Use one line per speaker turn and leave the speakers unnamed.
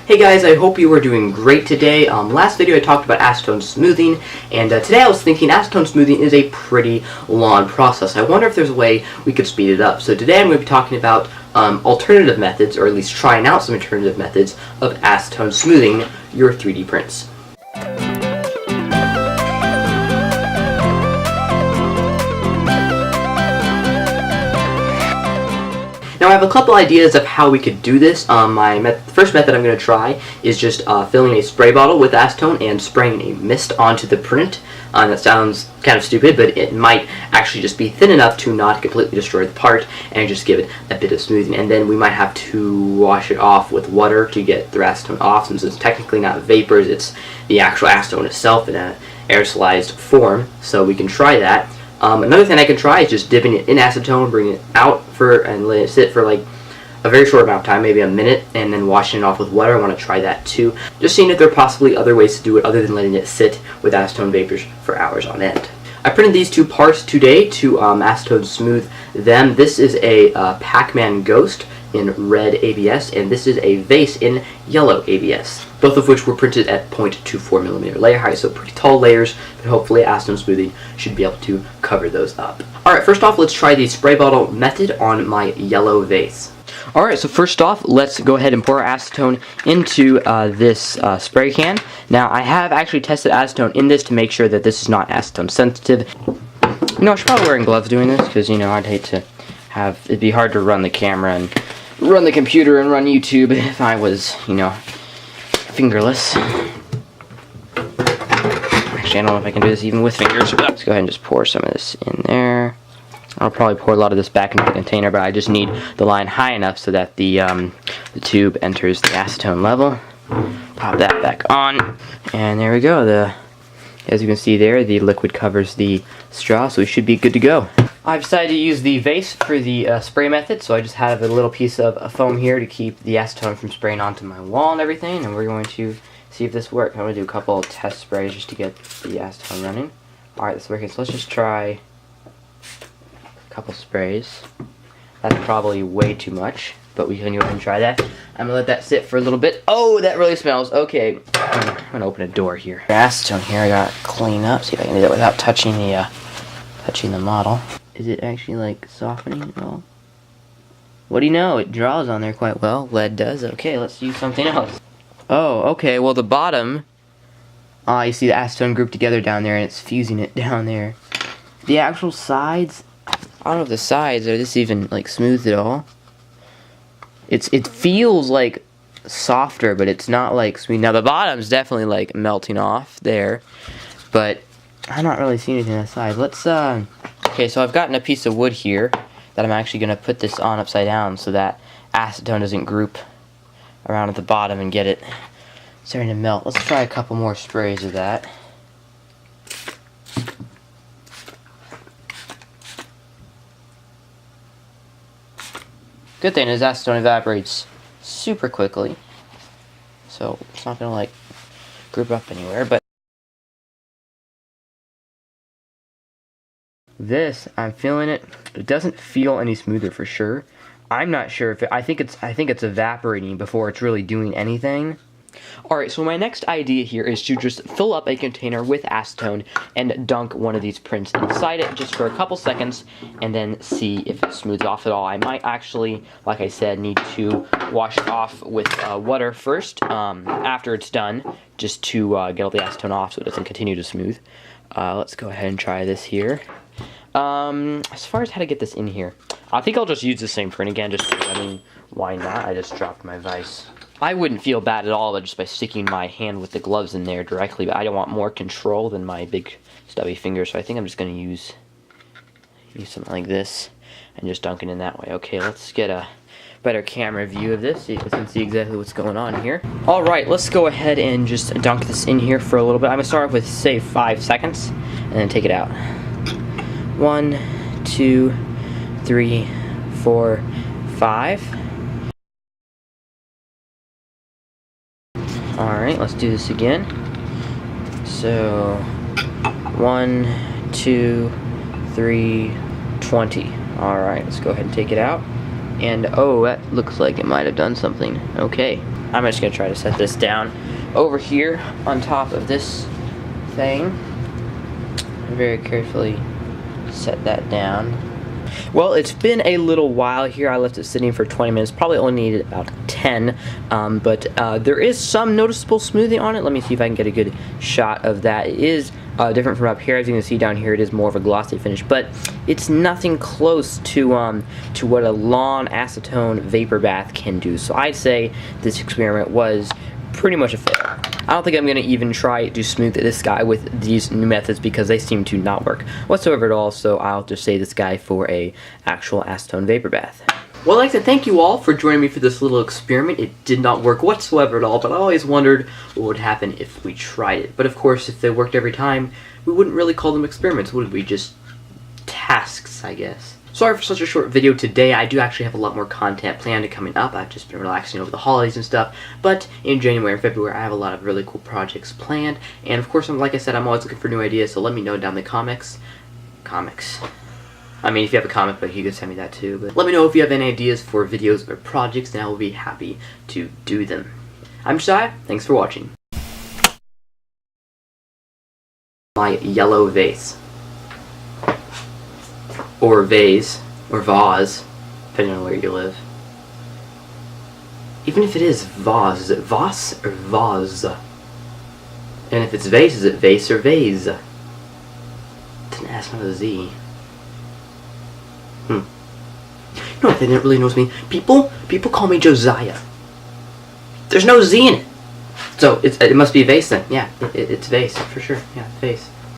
Hey guys, I hope you are doing great today. Last video I talked about acetone smoothing, and today I was thinking acetone smoothing is a pretty long process. I wonder if there's a way we could speed it up. So today I'm going to be talking about alternative methods, or at least trying out some alternative methods of acetone smoothing your 3D prints. Now I have a couple ideas of how we could do this. First method I'm going to try is just filling a spray bottle with acetone and spraying a mist onto the print. That sounds kind of stupid, but it might actually just be thin enough to not completely destroy the part and just give it a bit of smoothing. And then we might have to wash it off with water to get the acetone off, since it's technically not vapors, it's the actual acetone itself in an aerosolized form. So we can try that. Another thing I can try is just dipping it in acetone, bringing it out and letting it sit for like a very short amount of time, maybe a minute, and then washing it off with water. I want to try that too. Just seeing if there are possibly other ways to do it other than letting it sit with acetone vapors for hours on end. I printed these two parts today to acetone smooth them. This is a Pac-Man Ghost in red ABS, and this is a vase in yellow ABS, both of which were printed at 0.24mm layer height, so pretty tall layers, but hopefully acetone smoothing should be able to cover those up. Alright, first off, let's try the spray bottle method on my yellow vase. Alright, so first off, let's go ahead and pour our acetone into this spray can. Now, I have actually tested acetone in this to make sure that this is not acetone sensitive. You know, I should probably be wearing gloves doing this, because, you know, I'd hate to have, it'd be hard to run the camera and run the computer and run YouTube if I was, you know, fingerless. Actually, I don't know if I can do this even with fingers. Let's go ahead and just pour some of this in there. I'll probably pour a lot of this back into the container, but I just need the line high enough so that the tube enters the acetone level. Pop that back on, and there we go. As you can see there, the liquid covers the straw, so we should be good to go. I've decided to use the vase for the spray method, so I just have a little piece of foam here to keep the acetone from spraying onto my wall and everything, and we're going to see if this works. I'm going to do a couple of test sprays just to get the acetone running. Alright, this is working, so let's just try a couple sprays. That's probably way too much, but we can go ahead and try that. I'm going to let that sit for a little bit. Oh, that really smells. Okay, I'm going to open a door here. Acetone here, I got to clean up, see if I can do that without touching the model. Is it actually like softening at all? What do you know? It draws on there quite well. Lead does. Okay, let's use something else. Oh, okay. Well, the bottom, you see the acetone grouped together down there, and it's fusing it down there. The actual sides, I don't know if the sides are this even like smooth at all. It feels like softer, but it's not like smooth. Now the bottom's definitely like melting off there, but I'm not really seeing anything on the side. Let's okay, so I've gotten a piece of wood here that I'm actually going to put this on upside down so that acetone doesn't group around at the bottom and get it starting to melt. Let's try a couple more sprays of that. Good thing is acetone evaporates super quickly, so it's not going to like group up anywhere, but this, I'm feeling it. It doesn't feel any smoother for sure. I'm not sure if I think it's evaporating before it's really doing anything. Alright, so my next idea here is to just fill up a container with acetone and dunk one of these prints inside it just for a couple seconds and then see if it smooths off at all. I might actually, like I said, need to wash it off with water first after it's done, just to get all the acetone off so it doesn't continue to smooth. Let's go ahead and try this here. As far as how to get this in here, I think I'll just use the same print again, just because, I mean, why not? I just dropped my vise. I wouldn't feel bad at all just by sticking my hand with the gloves in there directly, but I don't want more control than my big stubby finger, so I think I'm just going to use something like this and just dunk it in that way. Okay, let's get a better camera view of this so you can see exactly what's going on here. Alright, let's go ahead and just dunk this in here for a little bit. I'm going to start off with, say, 5 seconds, and then take it out. 1, 2, 3, 4, 5. Alright, let's do this again. So, 1, 2, 3, 20. Alright, let's go ahead and take it out. And, oh, that looks like it might have done something. Okay. I'm just going to try to set this down over here on top of this thing. Very carefully set that down. Well, it's been a little while here. I left it sitting for 20 minutes. Probably only needed about 10, but there is some noticeable smoothing on it. Let me see if I can get a good shot of that. It is different from up here. As you can see down here, it is more of a glossy finish, but it's nothing close to what a lawn acetone vapor bath can do. So I'd say this experiment was pretty much a fail. I don't think I'm going to even try to smooth this guy with these new methods because they seem to not work whatsoever at all, so I'll just save this guy for a actual acetone vapor bath. Well, I'd like to thank you all for joining me for this little experiment. It did not work whatsoever at all, but I always wondered what would happen if we tried it. But of course, if they worked every time, we wouldn't really call them experiments, would we? Just tasks, I guess. Sorry for such a short video today. I do actually have a lot more content planned coming up. I've just been relaxing over the holidays and stuff. But in January and February, I have a lot of really cool projects planned. And of course, like I said, I'm always looking for new ideas, so let me know down in the comics. I mean, if you have a comic book, you can send me that too. But let me know if you have any ideas for videos or projects, and I will be happy to do them. I'm Josiah. Thanks for watching. My yellow vase. Or vase, or vase, depending on where you live. Even if it is vase, is it vase or vase? And if it's vase, is it vase or vase? It's an S, not a Z. You know what thing that really annoys me? People call me Josiah. There's no Z in it. So it must be vase then. Yeah, it's vase, for sure. Yeah, vase.